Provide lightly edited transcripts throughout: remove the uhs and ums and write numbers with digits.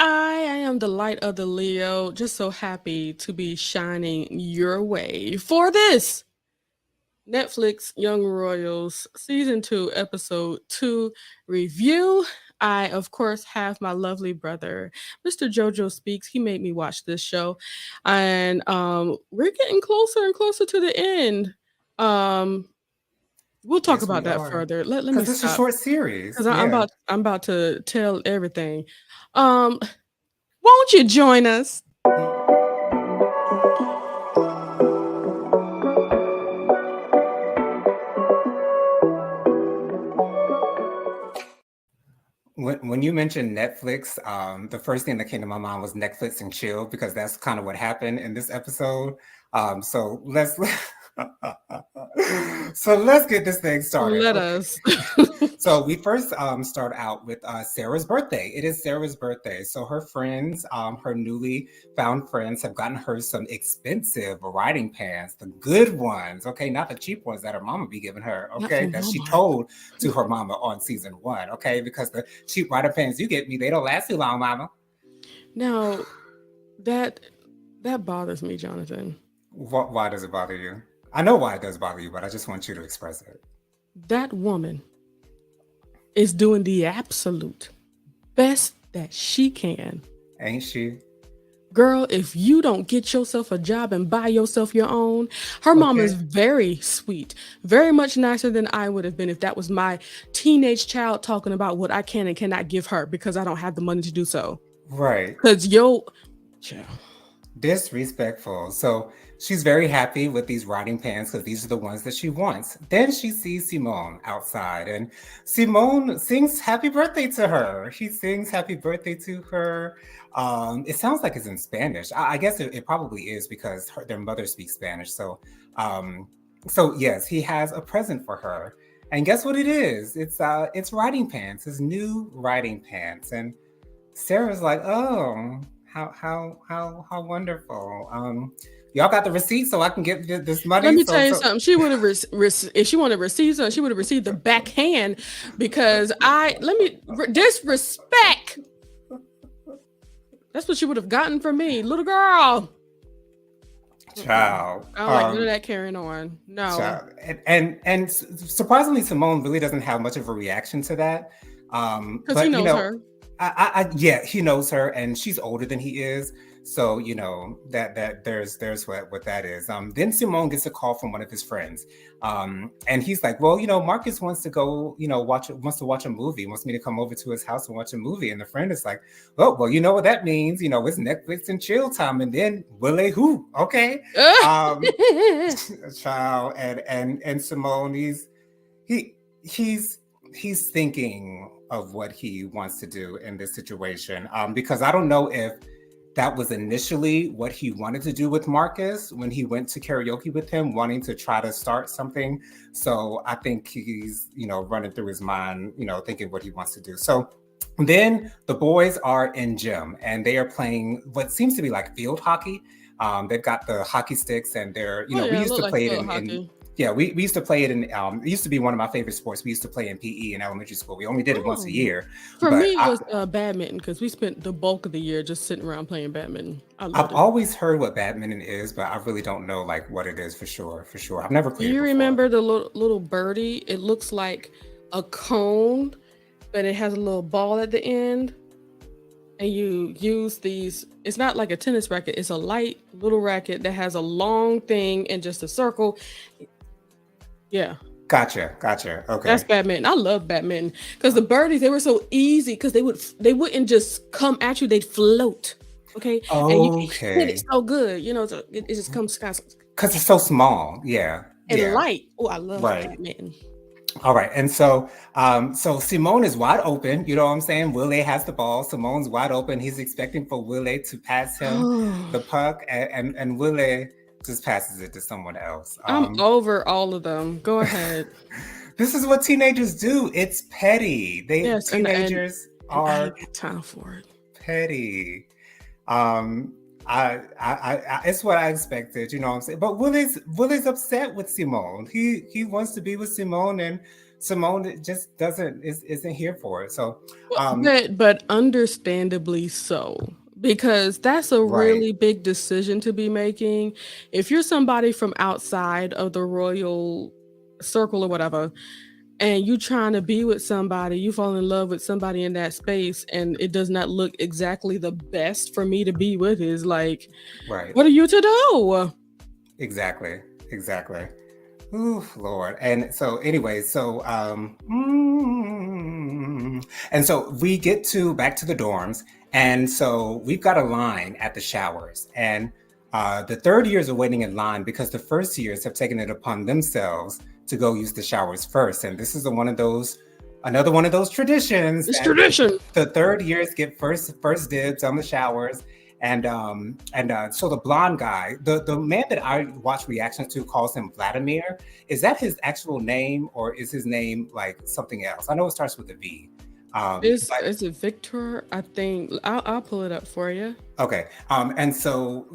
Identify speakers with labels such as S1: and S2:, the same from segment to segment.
S1: I am the light of the Leo. Just so happy to be shining your way for this Netflix Young Royals Season 2, Episode 2 review. I, of course, have my lovely brother, Mr. JoJo Speaks. He made me watch this show. And we're getting closer and closer to the end. Um, we'll talk
S2: Yes,
S1: about
S2: we
S1: that
S2: are.
S1: further. Let me
S2: Because it's a
S1: stop
S2: short series.
S1: because
S2: Yeah.
S1: I'm about to tell everything. Um, won't you join us?
S2: When you mentioned Netflix, the first thing that came to my mind was Netflix and chill because that's kind of what happened in this episode. So let's so let's get this thing started.
S1: Let
S2: Okay.
S1: us.
S2: So we first start out with Sarah's birthday. It is Sarah's birthday. So her friends, her newly found friends, have gotten her some expensive riding pants, the good ones, okay, not the cheap ones that her mama be giving her,
S1: Not
S2: okay,
S1: from
S2: that she
S1: Walmart.
S2: told to her mama on season 1, okay, because the cheap riding pants you get me, they don't last too long, mama.
S1: Now that that bothers me, Jonathan.
S2: Why does it bother you? I know why it does bother you, but I just want you to express it.
S1: That woman is doing the absolute best that she can.
S2: Ain't she?
S1: Girl, if you don't get yourself a job and buy yourself your own, her mom is
S2: Okay.
S1: very sweet, very much nicer than I would have been if that was my teenage child talking about what I can and cannot give her because I don't have the money to do so.
S2: Right.
S1: Because child,
S2: Disrespectful. So she's very happy with these riding pants because these are the ones that she wants. Then she sees Simone outside, and Simone sings happy birthday to her. She sings happy birthday to her. It sounds like it's in Spanish. I guess it probably is because their mother speaks Spanish. Um, so yes, he has a present for her. And guess what it is? It's riding pants, his new riding pants. And Sarah's like, oh, how wonderful. Y'all got the receipt so I can get this
S1: let
S2: money.
S1: me
S2: So
S1: tell you
S2: so
S1: something. She would have, if she wanted to receive something, she would have received the backhand because disrespect. That's what she would have gotten from me, little girl.
S2: child,
S1: I don't like none of that carrying on. No,
S2: child, and surprisingly, Simone really doesn't have much of a reaction to that.
S1: because he
S2: But you
S1: knows
S2: know,
S1: her.
S2: yeah, he knows her, and she's older than he is. So you know that there's what that is. Then Simone gets a call from one of his friends, and he's like, well, Marcus wants to go, wants to watch a movie, wants me to come over to his house and watch a movie. And the friend is like, oh, well, you know what that means? It's Netflix and chill time. And then Willie who? Okay, um, child, and Simone, he he's he's thinking of what he wants to do in this situation, because I don't know if that was initially what he wanted to do with Marcus when he went to karaoke with him, wanting to try to start something. So I think he's, running through his mind, thinking what he wants to do. So then the boys are in gym and they are playing what seems to be like field hockey. They've got the hockey sticks and
S1: Oh
S2: we
S1: yeah,
S2: used
S1: look
S2: to
S1: like
S2: play it
S1: field
S2: in
S1: hockey.
S2: yeah, we used to play it in it used to be one of my favorite sports. We used to play in PE in elementary school. We only did it once a
S1: Oh,
S2: year,
S1: for
S2: but
S1: me it was badminton because we spent the bulk of the year just sitting around playing badminton. I
S2: I've
S1: loved it.
S2: always heard what badminton is, but I really don't know like what it is for sure. For sure, I've never
S1: Do
S2: played it
S1: you
S2: before.
S1: remember the little birdie? It looks like a cone, but it has a little ball at the end. And you use these, it's not like a tennis racket, it's a light little racket that has a long thing and just a circle. Yeah,
S2: Gotcha.
S1: that's
S2: Okay.
S1: badminton. I love badminton because the birdies, they were so easy because they wouldn't just come at you, they'd float. Okay, and you can hit it
S2: Okay.
S1: so good, so it just comes
S2: Because it's so small. Yeah.
S1: and
S2: Yeah.
S1: light. Oh, I love
S2: Right.
S1: badminton.
S2: All right. And so Simone is wide open. You know what I'm saying? Willie has the ball. Simone's wide open. He's expecting for Willie to pass him the puck, and Willie just passes it to someone else.
S1: I'm over all of them. Go ahead.
S2: This is what teenagers do. It's petty.
S1: Yes,
S2: Teenagers
S1: and I ain't
S2: are
S1: got time for it.
S2: petty. Um, it's what I expected. You know what I'm saying? But Willie's upset with Simone. He wants to be with Simone, and Simone just isn't here for it. So,
S1: Well,
S2: um,
S1: but understandably so, because that's a
S2: right,
S1: really big decision to be making. If you're somebody from outside of the royal circle or whatever, and you trying to be with somebody, you fall in love with somebody in that space, and it does not look exactly the best for me to be with, is like,
S2: right,
S1: what are you to do?
S2: exactly, exactly. Ooh, Lord. And so, anyway, and so we get to back to the dorms, and so we've got a line at the showers, and the third years are waiting in line because the first years have taken it upon themselves to go use the showers first, and this is another one of those traditions
S1: It's
S2: that
S1: tradition.
S2: the third years get first dibs on the showers. So the blonde guy, the man that I watch reactions to calls him Vladimir. Is that his actual name, or is his name like something else? I know it starts with a V. But
S1: Is it Victor? I think I'll pull it up for you.
S2: okay. And so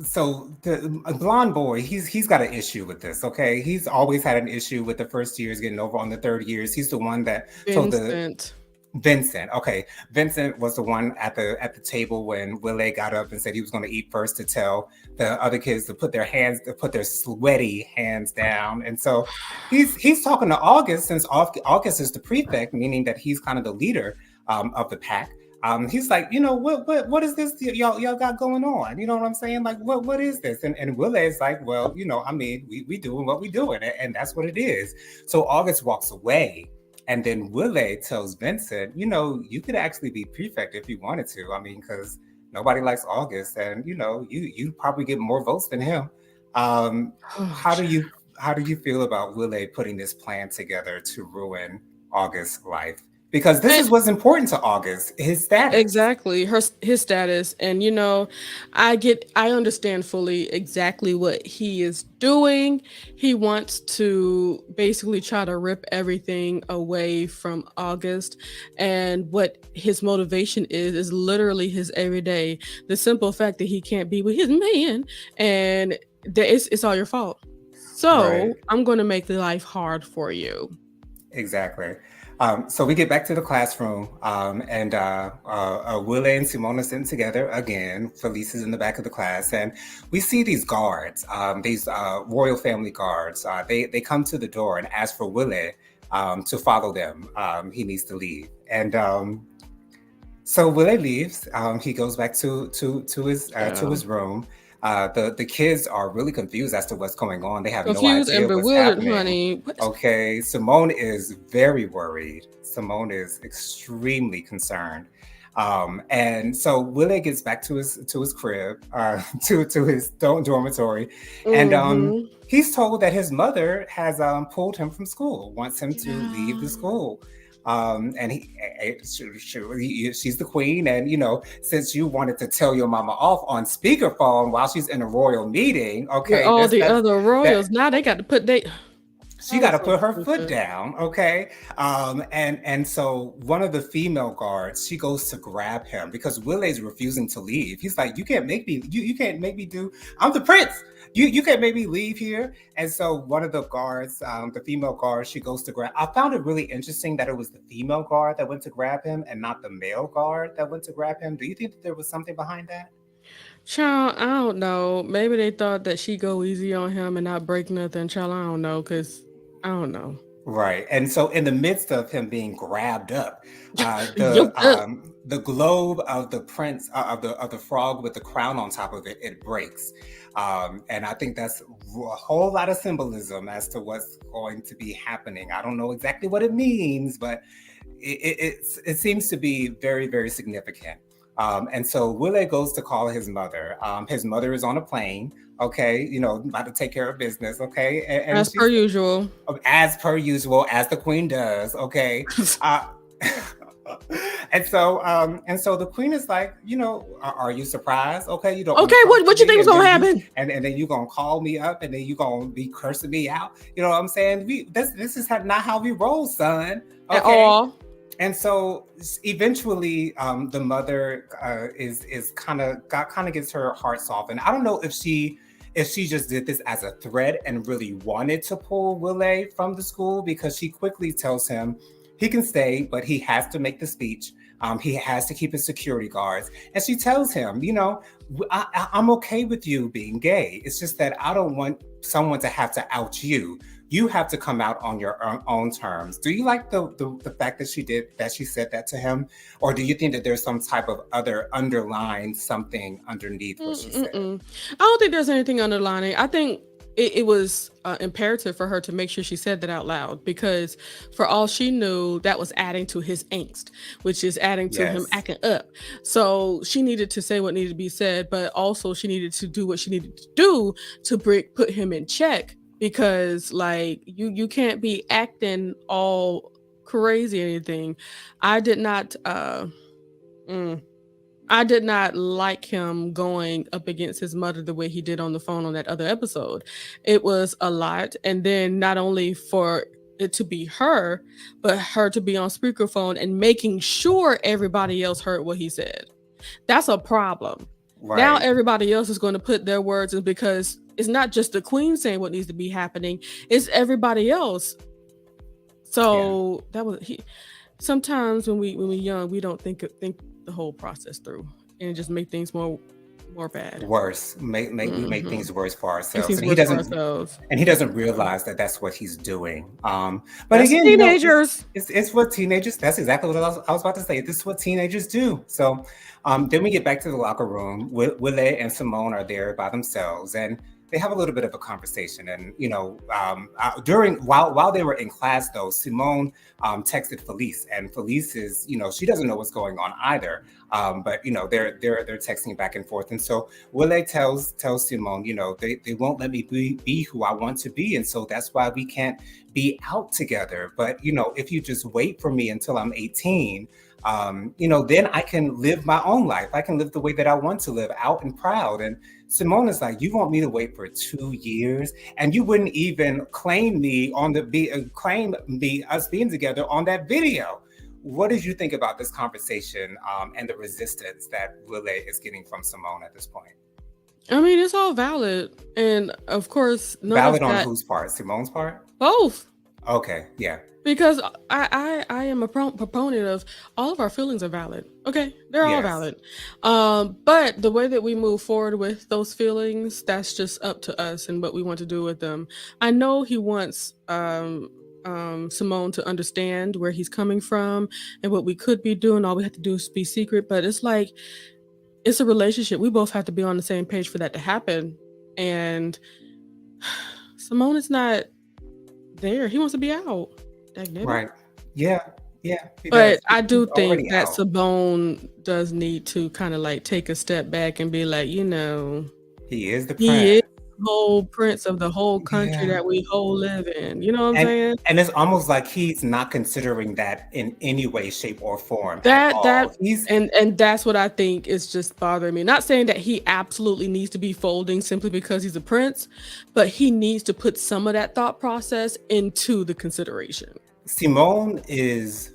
S2: the blonde boy, he's got an issue with this. Okay, he's always had an issue with the first years getting over on the third years. He's the one that told the
S1: Vincent.
S2: Vincent. Okay, Vincent was the one at the table when Willie got up and said he was going to eat first to tell the other kids to put their sweaty hands down. And so he's talking to August, since August is the prefect, meaning that he's kind of the leader of the pack. He's like, what is this y'all got going on? You know what I'm saying? Like, what is this? And Willie's like, well, I mean, we doing what we doing, and that's what it is. So August walks away. And then Willie tells Vincent, you could actually be prefect if you wanted to. I mean, because nobody likes August, and you probably get more votes than him. Um,
S1: Oh,
S2: how do you how do you feel about Willie putting this plan together to ruin August's life? Because this
S1: and
S2: is what's important to August, his status.
S1: exactly, his status, and I understand fully exactly what he is doing. He wants to basically try to rip everything away from August, and what his motivation is literally his everyday. The simple fact that he can't be with his man, and that it's all your fault.
S2: Right.
S1: So I'm going to make the life hard for you.
S2: Exactly. So we get back to the classroom, and Wille and Simone are sitting together again. Felice is in the back of the class, and we see these guards, these royal family guards. They come to the door and ask for Wille to follow them. He needs to leave, and so Wille leaves. He goes back to
S1: Yeah.
S2: his room. The kids are really confused as to what's going on. They have no
S1: Confused and
S2: idea what's
S1: bewildered,
S2: happening.
S1: honey. What?
S2: Okay, Simone is very worried. Simone is extremely concerned. And so Willie gets back to his crib, to his dormitory, and
S1: Mhm.
S2: he's told that his mother has pulled him from school, wants him to leave the
S1: Yeah.
S2: school. And she's the queen, and since you wanted to tell your mama off on speakerphone while she's in a royal meeting,
S1: With
S2: okay,
S1: all the
S2: that's
S1: other royals,
S2: that
S1: now they got to put they
S2: she
S1: that
S2: got
S1: was
S2: to
S1: so
S2: put her foot
S1: stupid.
S2: down, okay. And so one of the female guards, she goes to grab him because Willie's refusing to leave. He's like, you can't make me, you can't make me do, I'm the prince, you can't make me leave here. And so one of the guards, the female guard, she goes to grab. I found it really interesting that it was the female guard that went to grab him and not the male guard that went to grab him. Do you think that there was something behind that?
S1: Child, I don't know. Maybe they thought that she go easy on him and not break nothing. Child, I don't know, cause I don't know.
S2: Right. And so in the midst of him being grabbed up,
S1: Yoked up.
S2: the globe of the prince, of the frog with the crown on top of it, it breaks. And I think that's a whole lot of symbolism as to what's going to be happening. I don't know exactly what it means, but it seems to be very, very significant. And so Willie goes to call his mother. His mother is on a plane, okay, about to take care of business, okay. And
S1: As per
S2: she's,
S1: usual.
S2: as per usual, as the queen does, okay. Uh, and so the queen is like, are you surprised? Okay, you don't want to
S1: Okay,
S2: talk to
S1: what you think
S2: me,
S1: was
S2: and
S1: gonna
S2: then
S1: happen?
S2: you gonna call me up, and then you gonna be cursing me out. You know what I'm saying? This is not how we roll, son.
S1: At
S2: Okay.
S1: all.
S2: And so eventually, the mother is kind of gets her heart softened. I don't know if she just did this as a threat and really wanted to pull Willie from the school, because she quickly tells him he can stay, but he has to make the speech. He has to keep his security guards. And she tells him, I'm okay with you being gay. It's just that I don't want someone to have to out you. You have to come out on your own terms. Do you like the fact that she said that to him? Or do you think that there's some type of other underlying something underneath what she said?
S1: I don't think there's anything underlining. I think it was imperative for her to make sure she said that out loud, because for all she knew, that was adding to his angst, which is adding to him
S2: Yes.
S1: acting up. So she needed to say what needed to be said, but also she needed to do what she needed to do to put him in check, because like you can't be acting all crazy or anything. I did not mm, I did not like him going up against his mother the way he did on the phone on that other episode. It was a lot. And then not only for it to be her, but her to be on speakerphone and making sure everybody else heard what he said. That's a problem. Now
S2: Right.
S1: everybody else is going to put their words in, because it's not just the queen saying what needs to be happening, it's everybody else.
S2: Yeah.
S1: So that was he. Sometimes when we're young, we don't think the whole process through, and it just make things more bad.
S2: Worse. We make
S1: Hmm.
S2: things worse for
S1: Makes
S2: ourselves.
S1: things
S2: And he
S1: worse for
S2: doesn't
S1: ourselves.
S2: realize that that's what he's doing. But
S1: That's
S2: again,
S1: teenagers.
S2: it's what teenagers. That's exactly what I was about to say. This is what teenagers do. So, then we get back to the locker room. Willie and Simone are there by themselves, and they have a little bit of a conversation. And during while they were in class, though, Simone texted Felice, and Felice is, she doesn't know what's going on either. But they're texting back and forth, and so Willie tells Simone, they won't let me be who I want to be, and so that's why we can't be out together. But if you just wait for me until I'm 18, then I can live my own life. I can live the way that I want to live, out and proud. And Simone is like, you want me to wait for 2 years, and you wouldn't even claim me claim me us being together on that video. What did you think about this conversation, and the resistance that Willie is getting from Simone at this point?
S1: I mean, it's all valid, and of course, none of
S2: Valid on
S1: that.
S2: whose part? Simone's part?
S1: Both.
S2: Okay, yeah.
S1: Because I am a proponent of all of our feelings are valid. Okay, they're all
S2: Yes.
S1: valid. But the way that we move forward with those feelings, that's just up to us and what we want to do with them. I know he wants Simone to understand where he's coming from and what we could be doing. All we have to do is be secret. But it's like it's a relationship. We both have to be on the same page for that to happen. And Simone is not there. He wants to be out. Dagnabbit.
S2: Right. Yeah. Yeah, he
S1: But
S2: does.
S1: I
S2: He's
S1: do think
S2: already
S1: that
S2: out.
S1: Simone does need to kind of like take a step back and be like,
S2: He is the
S1: he is
S2: prince.
S1: the whole prince of the whole country
S2: Yeah.
S1: that we whole live in. You know what I'm
S2: And
S1: saying?
S2: and it's almost like he's not considering that in any way, shape, or form at
S1: That
S2: all. He's
S1: and that's what I think is just bothering me. Not saying that he absolutely needs to be folding simply because he's a prince, but he needs to put some of that thought process into the consideration.
S2: Simone is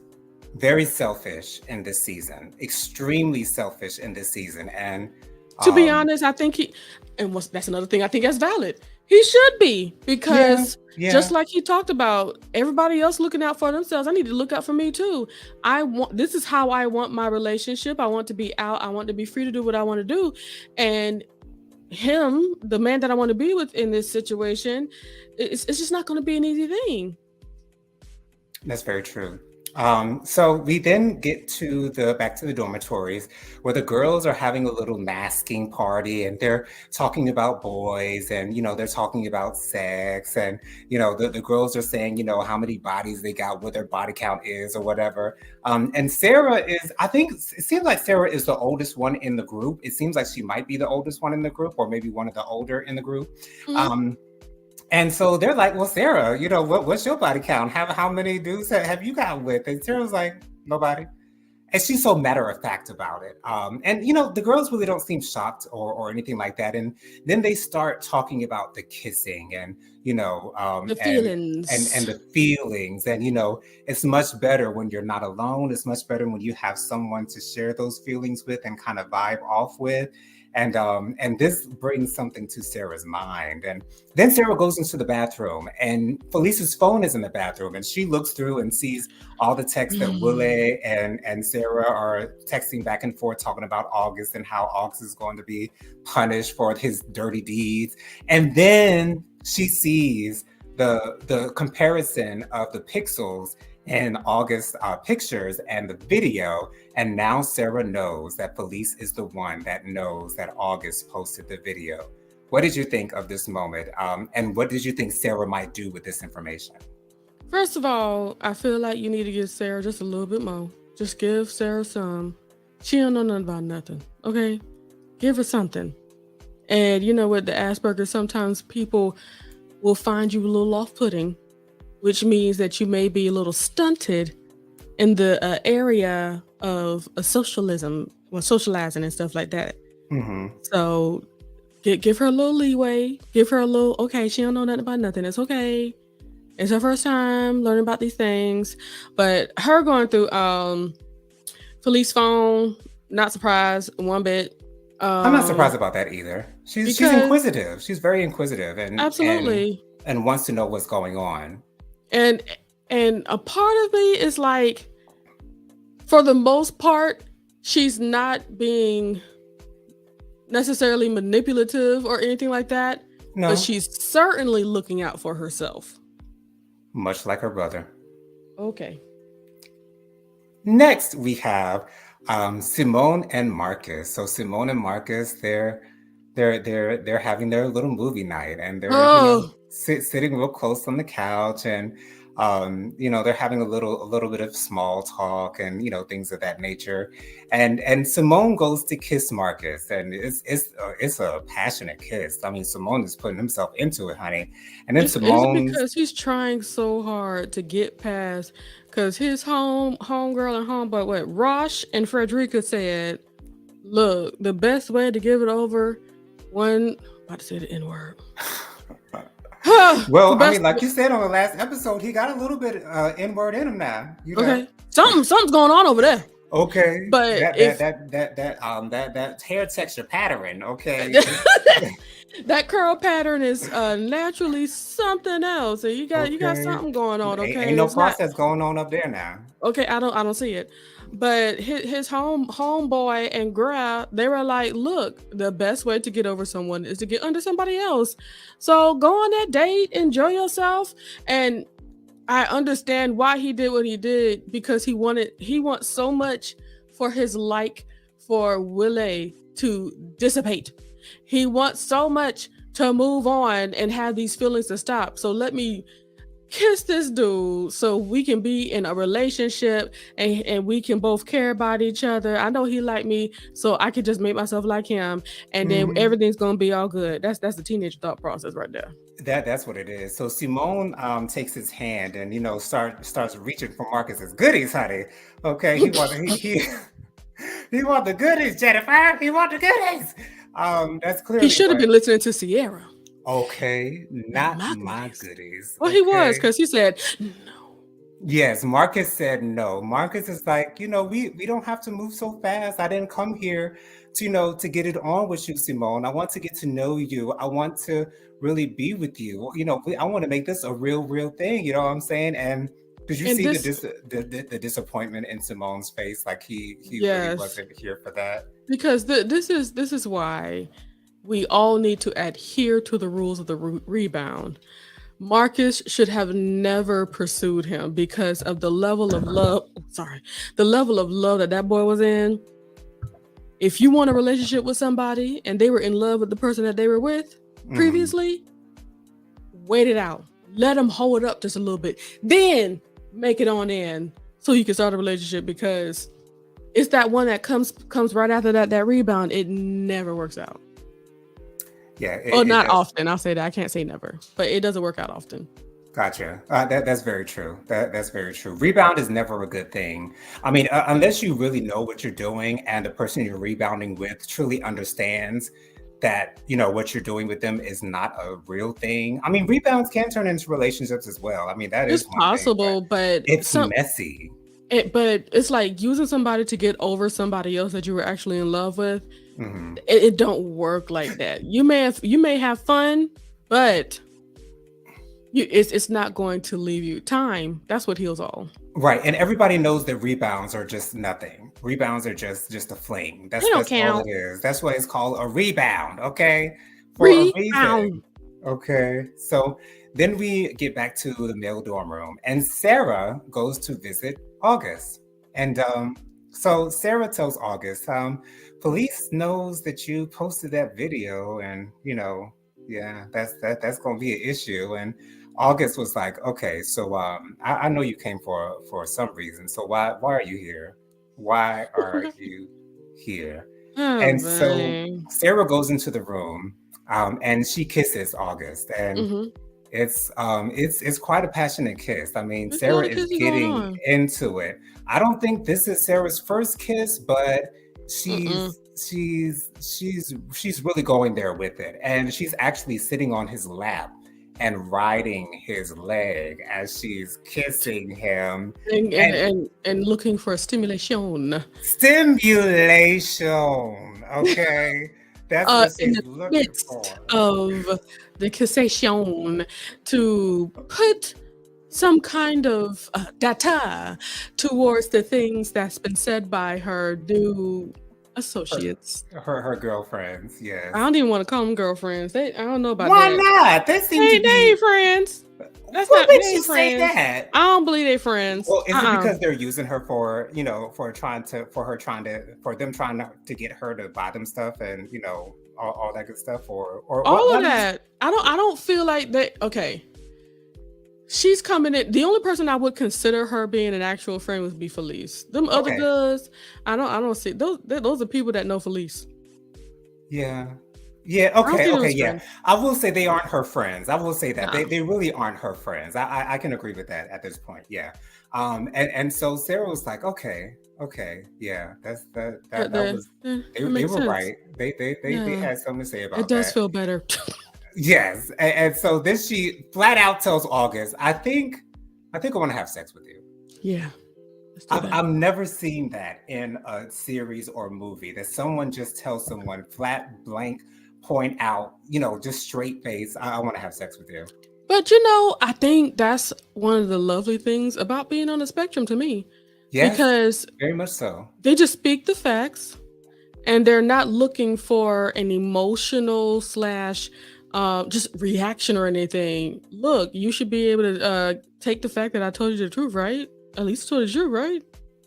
S2: very selfish in this season, extremely selfish in this season. And
S1: To be
S2: um
S1: honest, I think that's another thing I think that's valid. He should be,
S2: yeah,
S1: because just
S2: yeah.
S1: like he talked about everybody else looking out for themselves, I need to look out for me too. This is how I want my relationship. I want to be out. I want to be free to do what I want to do. And him, the man that I want to be with in this situation, it's just not going to be an easy thing.
S2: That's very true. So we then get to the back to the dormitories, where the girls are having a little masking party, and they're talking about boys, and they're talking about sex, and the girls are saying how many bodies they got, what their body count is, or whatever. And Sarah is, I think it seems like Sarah is the oldest one in the group. It seems like she might be the oldest one in the group, or maybe one of the older in the group.
S1: Mhm.
S2: Um, and so they're like, well, Sarah, what's your body count? How many dudes have you got with? And Sarah's like, nobody. And she's so matter of fact about it. And the girls really don't seem shocked or anything like that. And then they start talking about the kissing, and
S1: The
S2: and
S1: feelings.
S2: the feelings. And it's much better when you're not alone. It's much better when you have someone to share those feelings with and kind of vibe off with. And this brings something to Sarah's mind. And then Sarah goes into the bathroom, and Felice's phone is in the bathroom, and she looks through and sees all the texts that Willie and Sarah are texting back and forth, talking about August and how August is going to be punished for his dirty deeds. And then she sees the comparison of the pixels in August's pictures and the video, and now Sarah knows that Felice is the one that knows that August posted the video. What did you think of this moment? And what did you think Sarah might do with this information?
S1: First of all, I feel like you need to give Sarah just a little bit more. Just give Sarah some. She don't know nothing about nothing. Okay? Give her something. And you know what, the Asperger, sometimes people will find you a little off-putting, which means that you may be a little stunted in the area of socializing and stuff like that.
S2: Mm-hmm.
S1: So give her a little leeway. Give her a little, okay, she don't know nothing about nothing. It's okay. It's her first time learning about these things. But her going through Felice's phone, not surprised one bit.
S2: I'm not surprised about that either. She's inquisitive. She's very inquisitive, and
S1: absolutely,
S2: and wants to know what's going on.
S1: And a part of me is like, for the most part, she's not being necessarily manipulative or anything like that.
S2: No.
S1: But she's certainly looking out for herself.
S2: Much like her brother.
S1: Okay.
S2: Next, we have Simone and Marcus. So Simone and Marcus, they're having their little movie night, and they're sitting real close on the couch, and they're having a little bit of small talk, and things of that nature. And Simone goes to kiss Marcus, and it's a passionate kiss. I mean, Simone is putting himself into it, honey. And then Simone,
S1: because he's trying so hard to get past, because his homegirl and homeboy, Rosh and Frederica said, look, the best way to give it over, about to say the N-word.
S2: Well, I mean, like you said on the last episode, he got a little bit N-word in him now.
S1: Okay, something's going on over there.
S2: Okay,
S1: but
S2: that hair texture pattern, okay,
S1: that curl pattern is naturally something else. So you got something going on. Okay,
S2: ain't no process going on up there now.
S1: Okay, I don't see it. But his homeboy and girl, they were like, look, the best way to get over someone is to get under somebody else. So go on that date, enjoy yourself. And I understand why he did what he did, because he wants so much for his for Willie to dissipate. He wants so much to move on and have these feelings to stop. So let me kiss this dude so we can be in a relationship and we can both care about each other. I know he like me, so I can just make myself like him, and then everything's gonna be all good. That's the teenage thought process right there.
S2: That's what it is. So Simone takes his hand and starts reaching for Marcus's goodies, honey. Okay, he wants the goodies, Jennifer. He wants the goodies. That's clearly
S1: he should have been listening to Sierra.
S2: Okay, not my goodies.
S1: Well, he was, because he said no.
S2: Yes, Marcus said no. Marcus is like, we don't have to move so fast. I didn't come here to get it on with you, Simone. I want to get to know you. I want to really be with you. I want to make this a real thing. You know what I'm saying? And did you see the disappointment in Simone's face? Like he really wasn't here for that.
S1: Because this is why we all need to adhere to the rules of the rebound. Marcus should have never pursued him because of the level of love. The level of love that boy was in. If you want a relationship with somebody and they were in love with the person that they were with previously, wait it out. Let them hold up just a little bit. Then make it on in so you can start a relationship, because it's that one that comes right after that rebound. It never works out.
S2: Yeah.
S1: Not often. I'll say that. I can't say never, but it doesn't work out often.
S2: Gotcha. That's very true. That's very true. Rebound is never a good thing. I mean, unless you really know what you're doing and the person you're rebounding with truly understands that, what you're doing with them is not a real thing. I mean, rebounds can turn into relationships as well. I mean, that is
S1: possible, but
S2: it's messy.
S1: But it's like using somebody to get over somebody else that you were actually in love with.
S2: Mhm.
S1: It don't work like that. You may have fun, but it's not going to leave you. Time, that's what heals all.
S2: Right, and everybody knows that rebounds are just nothing. Rebounds are just a fling.
S1: They
S2: That's
S1: don't
S2: that's all it
S1: count.
S2: is. That's why it's called a rebound, okay? For a
S1: Rebound.
S2: reason. Okay. So then we get back to the male dorm room, and Sarah goes to visit August. And so Sarah tells August, police knows that you posted that video, and yeah, that's gonna be an issue. And August was like, okay, so I know you came for some reason. So why are you here? Why are you here?
S1: Oh,
S2: And so
S1: man.
S2: Sarah goes into the room, and she kisses August, and
S1: Mm-hmm.
S2: it's quite a passionate kiss. I mean,
S1: There's a lot
S2: Sarah
S1: of
S2: is
S1: kissing going
S2: getting
S1: on.
S2: into it. I don't think this is Sarah's first kiss, but
S1: Mm-mm.
S2: she's really going there with it, and she's actually sitting on his lap and riding his leg as she's kissing him.
S1: And, and
S2: And
S1: and and looking for stimulation.
S2: stimulation, okay, that's what
S1: In
S2: she's
S1: the
S2: looking
S1: midst
S2: for.
S1: of the cassation to put some kind of data towards the things that's been said by her new
S2: her
S1: associates.
S2: her girlfriends,
S1: I
S2: yes.
S1: don't even want to call them girlfriends. I don't know about
S2: Why
S1: that.
S2: not? They seem to
S1: They
S2: be.
S1: ain't friends. That's
S2: What
S1: not they
S2: makes you
S1: ain't
S2: say
S1: friends.
S2: that?
S1: I don't believe they friends.
S2: Well, is it because they're using her for, for them trying to get her to buy them stuff, and all that good stuff, or
S1: All of
S2: what is?
S1: that. I don't feel like they okay. She's coming in. The only person I would consider her being an actual friend would be Felice. Them other
S2: Okay,
S1: girls, I don't see those are people that know Felice.
S2: yeah. Yeah,
S1: I don't
S2: okay,
S1: see them
S2: okay,
S1: as
S2: yeah.
S1: friends.
S2: I will say they aren't her friends. I will say that they
S1: Nah.
S2: they really aren't her friends. I can agree with that at this point. Yeah. And so Sarah was like, okay, okay, yeah, that was
S1: It
S2: they
S1: makes
S2: were
S1: sense.
S2: right. They
S1: Yeah.
S2: had something to say
S1: It
S2: about
S1: does
S2: that.
S1: feel better.
S2: Yes. And so then she flat out tells August, I think I want to have sex with you.
S1: Yeah. Let's do
S2: I've
S1: that.
S2: I've never seen that in a series or movie, that someone just tells someone flat blank point out, just straight face, I want to have sex with you.
S1: But I think that's one of the lovely things about being on the spectrum to me.
S2: Yes,
S1: Because
S2: very much so.
S1: they just speak the facts and they're not looking for an emotional slash just reaction or anything. Look, you should be able to take the fact that I told you the truth, right? At least I told you the truth, right?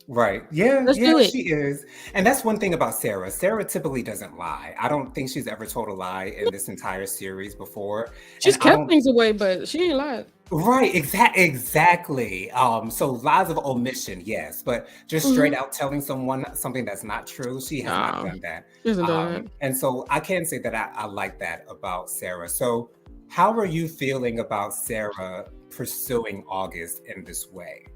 S2: Right. Yeah,
S1: Let's
S2: yeah,
S1: do it.
S2: she is. And that's one thing about Sarah. Sarah typically doesn't lie. I don't think she's ever told a lie in this entire series before. And
S1: She's
S2: I
S1: kept
S2: don't.
S1: things away, but she ain't lied.
S2: Right, exactly. So lies of omission, yes, but just straight
S1: Mm-hmm.
S2: out telling someone something that's not true, she has not
S1: Nah,
S2: done that.
S1: she hasn't done that.
S2: And so I can say that I like that about Sarah. So how are you feeling about Sarah pursuing August in this way?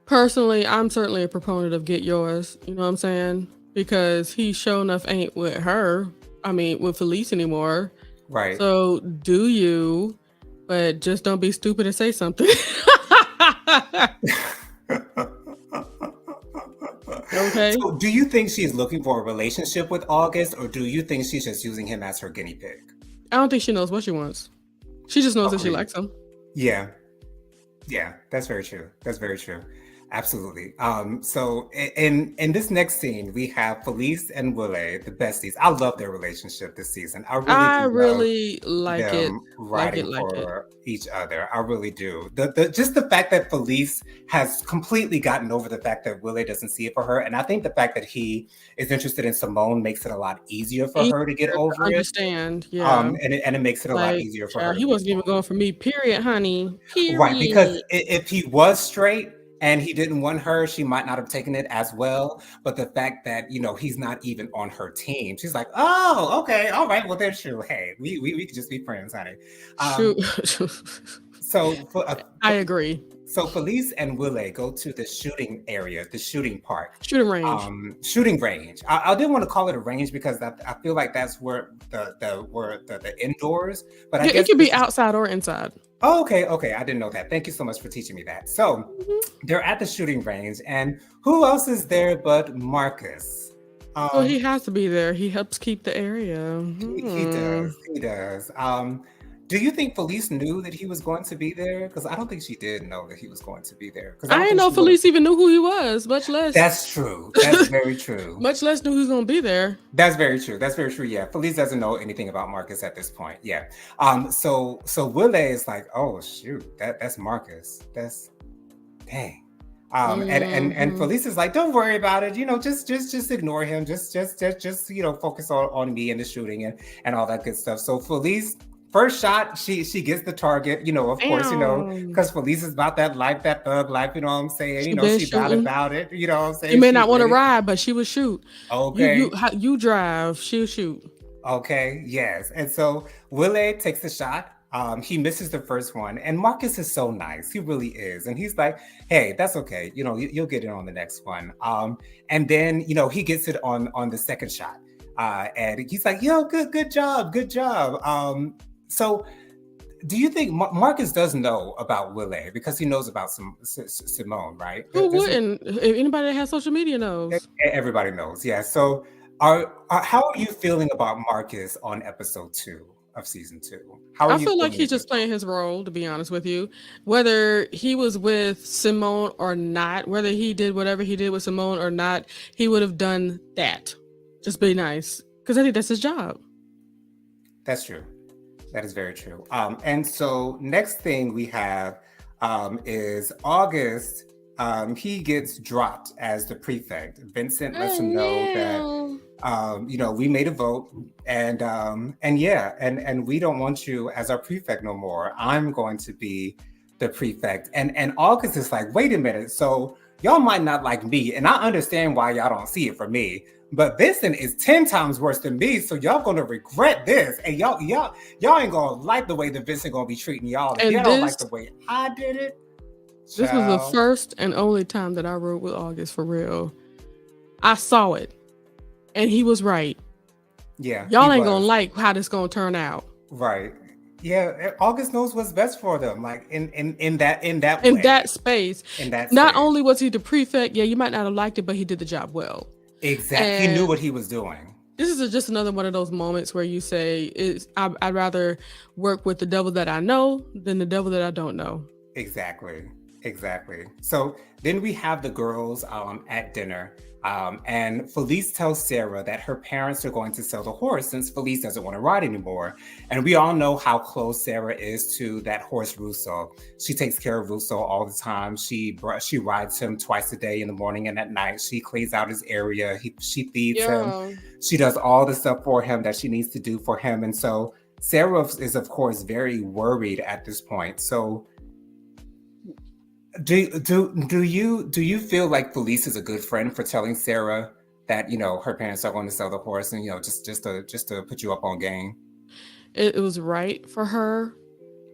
S1: Personally, I'm certainly a proponent of get yours. You know what I'm saying? Because he sure enough ain't with her. I mean, with Felice anymore.
S2: Right.
S1: So do you, but just don't be stupid and say something. Okay?
S2: So do you think she's looking for a relationship with August, or do you think she's just using him as her guinea pig?
S1: I don't think she knows what she wants. She just knows that she
S2: Agreed.
S1: likes him.
S2: Yeah. Yeah, that's very true. That's very true. Absolutely. So in this next scene, we have Felice and Willie, the besties. I love their relationship this season. I really
S1: I
S2: do love
S1: really like it.
S2: them
S1: Like it,
S2: riding
S1: like it.
S2: for each other. I really do. The just the fact that Felice has completely gotten over the fact that Willie doesn't see it for her, and I think the fact that he is interested in Simone makes it a lot easier for
S1: Easier
S2: her to get
S1: to
S2: over it.
S1: understand. Yeah.
S2: And it makes it a lot
S1: Like,
S2: easier for her
S1: child,
S2: to
S1: he
S2: move
S1: wasn't even
S2: on.
S1: going for me, period, honey.
S2: Right, because
S1: Period.
S2: if he was straight and he didn't want her, she might not have taken it as well. But the fact that he's not even on her team, she's like, "Oh, okay, all right, well then, sure, hey, we could just be friends, honey."
S1: Shoot.
S2: Um,
S1: I agree.
S2: So Felice and Willie go to the shooting area, the shooting park,
S1: Shooting range.
S2: shooting range. I didn't want to call it a range because I feel like that's where the indoors, but I
S1: Yeah, it
S2: guess
S1: could
S2: this
S1: be
S2: is.
S1: outside or inside.
S2: Oh, okay. I didn't know that. Thank you so much for teaching me that. So
S1: Mhm.
S2: they're at the shooting range, and who else is there but Marcus?
S1: Well, he
S2: Um,
S1: has to be there. He helps keep the area.
S2: he does. He does. Do you think Felice knew that he was going to be there? Because I don't think she did know that he was going to be there. Because I
S1: I
S2: don't
S1: didn't
S2: think
S1: know
S2: she would have.
S1: Felice even knew who he was, much less
S2: That's true. That's very true.
S1: much less knew who's gonna be there.
S2: That's very true. That's very true. Yeah. Felice doesn't know anything about Marcus at this point. Yeah. So Wille is like, oh shoot, that's Marcus. That's dang. And
S1: Hmm.
S2: Felice is like, don't worry about it. Just ignore him. Just focus on me and the shooting and all that good stuff. So Felice, first shot, she gets the target. Of course,
S1: Damn.
S2: because Felice is about that life, that thug life. You know what I'm saying?
S1: She been
S2: She
S1: shooting.
S2: about it. You know what I'm
S1: She
S2: saying?
S1: may
S2: She
S1: not want
S2: with
S1: to
S2: it.
S1: ride, but she would shoot.
S2: Okay.
S1: You drive. She'll shoot.
S2: Okay, yes. And so Wille takes the shot. He misses the first one, and Marcus is so nice. He really is, and he's like, "Hey, that's okay. You'll get it on the next one." And then he gets it on the second shot, and he's like, "Yo, good job, good job." So do you think Marcus does know about Wille because he knows about Simone, right?
S1: Who
S2: Does he?
S1: wouldn't? If anybody that has social media knows.
S2: Everybody knows, yeah. So, how are you feeling about Marcus on episode 2 of season 2? How are
S1: I
S2: you
S1: feel like
S2: feeling
S1: he's just
S2: about?
S1: playing his role, to be honest with you. Whether he was with Simone or not, whether he did whatever he did with Simone or not, he would have done that. Just be nice. Because I think that's his job.
S2: That's true. That is very true. And so next thing we have is August. He gets dropped as the prefect. Vincent lets him know that
S1: Oh,
S2: we made a vote, and yeah, and we don't want you as our prefect no more. I'm going to be the prefect. And August is like, wait a minute. So y'all might not like me, and I understand why y'all don't see it for me. But Vincent is 10 times worse than me, so y'all gonna regret this, and y'all ain't gonna like the way that Vincent gonna be treating y'all if y'all
S1: and
S2: don't like the way I did it,
S1: this was the
S2: child.
S1: first and only time that I rode with August for real. I saw it, and he was right.
S2: Yeah, he
S1: Y'all ain't gonna
S2: was
S1: like how this gonna turn out.
S2: right. Yeah, August knows what's best for them, like in that
S1: In that
S2: way,
S1: space,
S2: in that
S1: not
S2: space.
S1: only was he the prefect, yeah, you might not have liked it, but he did the job well.
S2: Exactly, he knew
S1: And
S2: what he was doing.
S1: this is just another one of those moments where you say, I'd rather work with the devil that I know than the devil that I don't know.
S2: Exactly. Exactly. So then we have the girls at dinner. And Felice tells Sarah that her parents are going to sell the horse since Felice doesn't want to ride anymore. And we all know how close Sarah is to that horse Russo. She takes care of Russo all the time. She rides him twice a day in the morning and at night. She cleans out his area. She feeds him.
S1: Yeah.
S2: She does all the stuff for him that she needs to do for him. And so Sarah is, of course, very worried at this point. So do you feel like Felice is a good friend for telling Sarah that her parents are going to sell the horse and just to put you up on game?
S1: It was right for her.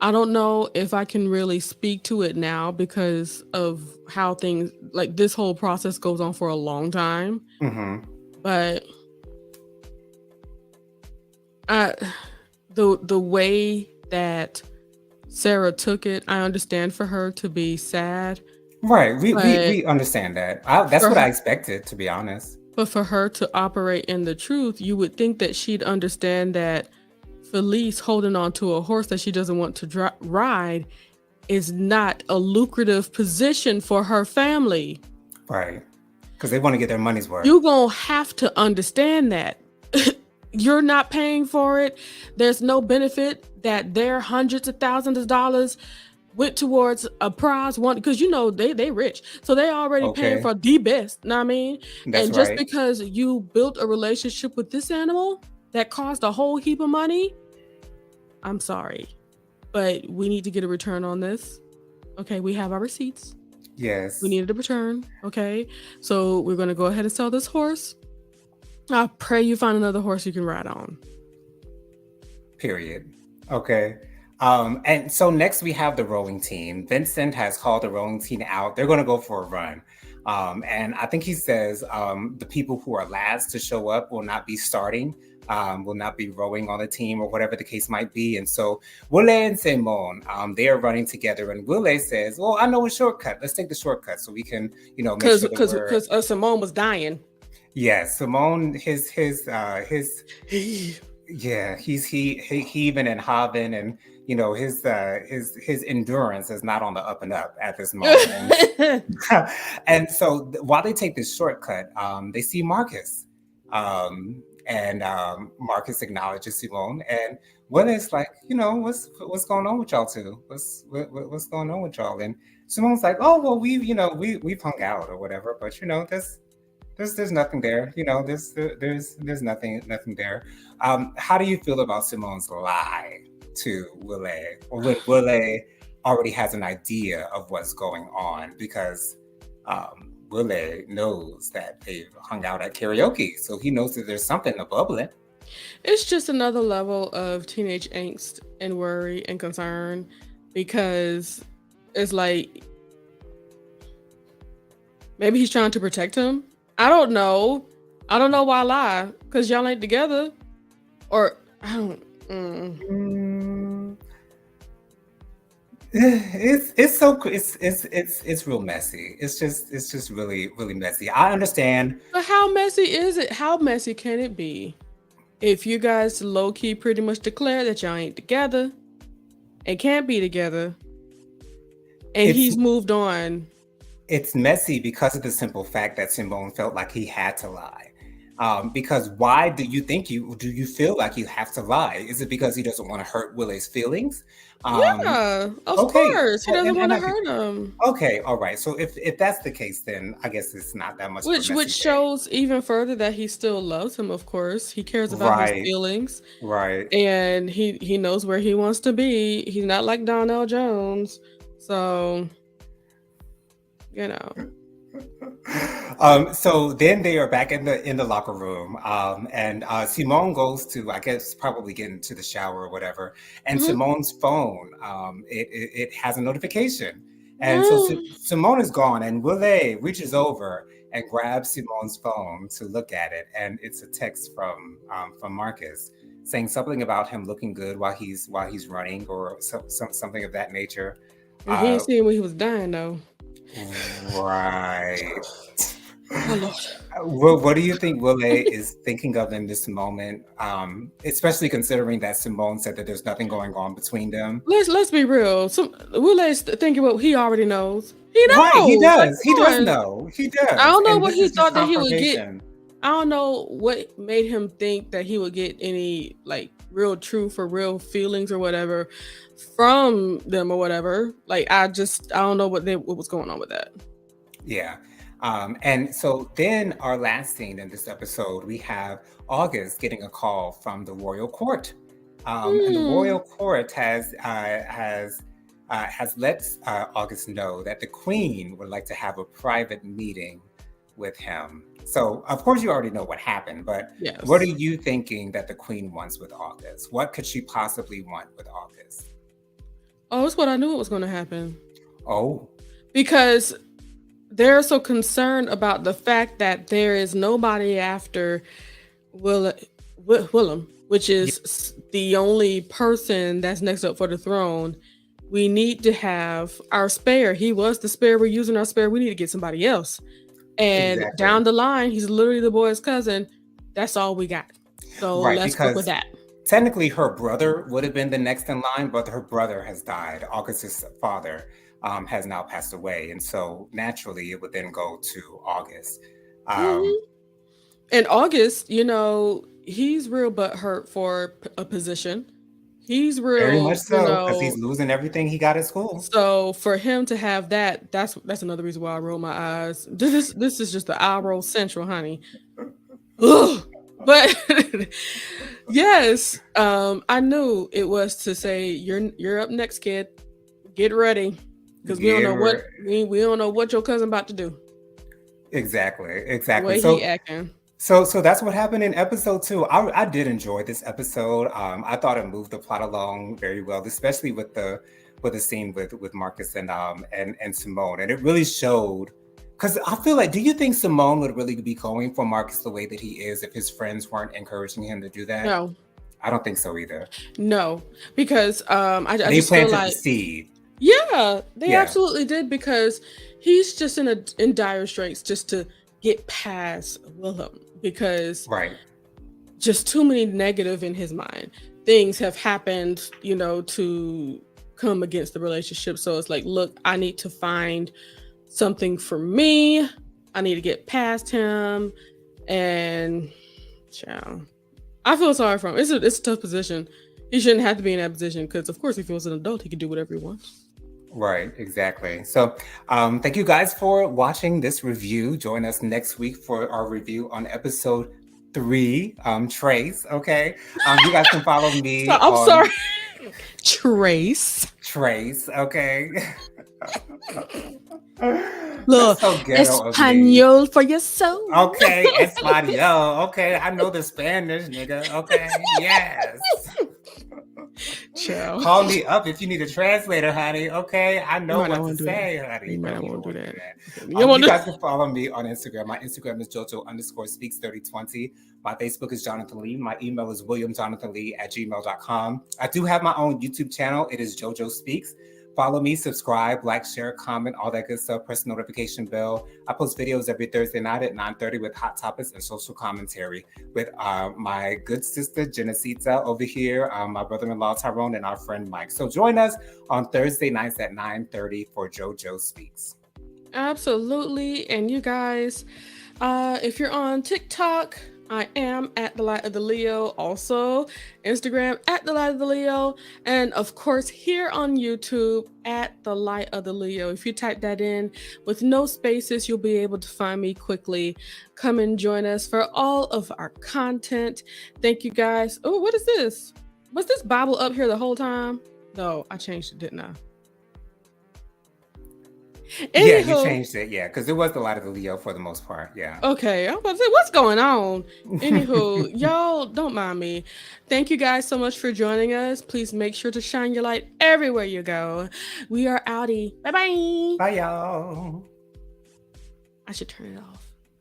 S1: I don't know if I can really speak to it now because of how things like this whole process goes on for a long time.
S2: Mm-hmm.
S1: But uh, the way that Sarah took it, I understand for her to be sad,
S2: Right. We, we
S1: but
S2: we understand that. That's
S1: for
S2: what
S1: her,
S2: I expected, to be honest.
S1: but for her to operate in the truth, you would think that she'd understand that Felice holding on to a horse that she doesn't want to ride is not a lucrative position for her family.
S2: Right. Because they want to get their money's worth.
S1: You gonna have to understand that. You're not paying for it. There's no benefit that their hundreds of thousands of dollars went towards a prize one because they rich, so they already paying
S2: Okay.
S1: for the best. Know what I mean?
S2: That's
S1: And just
S2: right.
S1: because you built a relationship with this animal that cost a whole heap of money, I'm sorry, but we need to get a return on this. Okay, we have our receipts. We
S2: Yes.
S1: needed a return. Okay, so we're gonna go ahead and sell this horse. I pray you find another horse you can ride on.
S2: Period. Okay. And so next we have the rowing team. Vincent has called the rowing team out. They're going to go for a run. And I think he says the people who are last to show up will not be starting, will not be rowing on the team or whatever the case might be. And so Wille and Simone, they are running together. And Wille says, well, I know a shortcut. Let's take the shortcut so we can, make
S1: Cause
S2: sure that
S1: cause
S2: we're,
S1: cause Simone was dying.
S2: yeah, Simone, yeah, he's heaving and hobbing, and his endurance is not on the up and up at this moment. And so while they take this shortcut, they see Marcus, and Marcus acknowledges Simone, and what is like, what's going on with y'all two? What's going on with y'all? And Simone's like, oh well, we've hung out or whatever, but there's nothing there. There's nothing there. How do you feel about Simone's lie to Wille, or when Wille already has an idea of what's going on because Wille knows that they've hung out at karaoke, so he knows that there's something bubbling.
S1: It's just another level of teenage angst and worry and concern because it's like maybe he's trying to protect him. I don't know. I don't know why lie because y'all ain't together, or I don't.
S2: Mm, it's real messy. It's just really messy. I understand.
S1: But how messy is it? How messy can it be if you guys low key pretty much declare that y'all ain't together and can't be together, and
S2: It's
S1: he's moved on?
S2: it's messy because of the simple fact that Simone felt like he had to lie. Because why do you feel like you have to lie? Is it because he doesn't want to hurt Willie's feelings? Um,
S1: Yeah, of
S2: okay,
S1: course. He
S2: well,
S1: doesn't
S2: and
S1: want to
S2: I get
S1: hurt him.
S2: okay, all right. So if that's the case, then I guess it's not that much of a
S1: Which
S2: messy thing.
S1: shows even further that he still loves him, of course. He cares about his
S2: Right,
S1: feelings
S2: right.
S1: and he knows where he wants to be. He's not like Donnell Jones. So, you know.
S2: So then they are back in the locker room, and Simone goes to, I guess, probably get into the shower or whatever. And
S1: Mhm.
S2: Simone's phone, it has a notification, and so Simone is gone, and Wille reaches over and grabs Simone's phone to look at it, and it's a text from Marcus saying something about him looking good while he's running or something of that nature.
S1: And he
S2: Uh,
S1: ain't seen when he was dying though.
S2: right.
S1: Oh Lord.
S2: What do you think Wille is thinking of in this moment? Especially considering that Simone said that there's nothing going on between them.
S1: Let's be real. Some Willet's thinking what he already knows. He
S2: Right, he
S1: knows. Like,
S2: does. He
S1: come
S2: does
S1: on.
S2: know. He
S1: I
S2: does.
S1: don't know
S2: And
S1: what
S2: this
S1: he
S2: is just
S1: thought that he would get.
S2: confirmation.
S1: I don't know what made him think that he would get any like real truth or real feelings or whatever from them or whatever. Like I don't know what was going on with that.
S2: Yeah. And so then our last scene in this episode, we have August getting a call from the royal court. And the
S1: Hmm.
S2: royal court has let August know that the queen would like to have a private meeting with him. So of course you already know what happened, but what are
S1: Yes.
S2: you thinking that the queen wants with August? What could she possibly want with August?
S1: Oh, that's what I knew it was going to happen
S2: Oh,
S1: because they're so concerned about the fact that there is nobody after Will Willem, which
S2: yeah,
S1: is the only person that's next up for the throne. We need to have our spare. He was the spare. We're using our spare. We need to get somebody else. And
S2: exactly.
S1: down the line, he's literally the boy's cousin. That's all we got. So
S2: Right,
S1: let's work with
S2: because
S1: that.
S2: technically her brother would have been the next in line, but her brother has died. August's father has now passed away. And so naturally it would then go to August. Um,
S1: Hmm. And August, he's real butthurt for a position. He's
S2: Very much
S1: real,
S2: so, because he's losing everything he got at school.
S1: so for him to have that, that's another reason why I roll my eyes. This is just the eye roll central, honey. Ugh. But yes, I knew it was to say you're up next, kid. Get ready, because we don't
S2: Yeah,
S1: know what we don't know what your cousin about to do.
S2: exactly,
S1: The
S2: exactly.
S1: way he
S2: So
S1: acting.
S2: So that's what happened in episode 2. I did enjoy this episode. I thought it moved the plot along very well, especially with the scene with Marcus and Simone, and it really showed. Because I feel like, do you think Simone would really be going for Marcus the way that he is if his friends weren't encouraging him to do that?
S1: No,
S2: I don't think so either.
S1: no, because I
S2: They
S1: just feel
S2: planted the
S1: like,
S2: seed.
S1: yeah, they
S2: Yeah,
S1: absolutely did, because he's just in dire straits just to get past Willem, because
S2: right,
S1: just too many negative in his mind things have happened, to come against the relationship. So it's like, look, I need to find something for me. I need to get past him. And child, I feel sorry for him. It's a tough position. He shouldn't have to be in that position, because of course, if he was an adult, he could do whatever he wants.
S2: right, exactly. So, thank you guys for watching this review. Join us next week for our review on episode 3, Trace. Okay, you guys can follow
S1: So
S2: me
S1: I'm
S2: on
S1: sorry. Trace.
S2: Trace. Okay.
S1: Look,
S2: That's so ghetto of me.
S1: Espanol for your soul.
S2: Okay, Espanol. Okay, I know the Spanish, nigga. Okay, yes.
S1: Child.
S2: Call me up if you need a translator, honey. Okay, I know
S1: might not
S2: what to
S1: wanna do that.
S2: say, honey.
S1: You might
S2: No,
S1: not
S2: you
S1: want
S2: don't
S1: to do
S2: want to do
S1: that.
S2: that.
S1: Okay. You want
S2: You
S1: to
S2: guys can follow me on Instagram. My Instagram is JoJo_speaks3020. My Facebook is Jonathan Lee. My email is williamjonathanlee@gmail.com. I do have my own YouTube channel. It is JoJo Speaks. Follow me, subscribe, like, share, comment, all that good stuff. Press the notification bell. I post videos every Thursday night at 9:30 with hot topics and social commentary with my good sister Genesita over here, my brother-in-law Tyrone, and our friend Mike. So join us on Thursday nights at 9:30 for JoJo Speaks.
S1: Absolutely. And you guys, if you're on TikTok, I am at the Light of the Leo. Also, Instagram at the Light of the Leo, and of course here on YouTube at the Light of the Leo. If you type that in with no spaces, you'll be able to find me quickly. Come and join us for all of our content. Thank you guys. Oh, what is this? Was this Bible up here the whole time? No, I changed it, didn't I?
S2: Yeah, you
S1: Anywho,
S2: changed it. Yeah, because it was the Light of the Leo for the most part. Yeah.
S1: okay, I'm about to say, what's going on? Anywho, y'all don't mind me. Thank you guys so much for joining us. Please make sure to shine your light everywhere you go. We are outie. Bye bye.
S2: Bye, y'all.
S1: I should turn it off.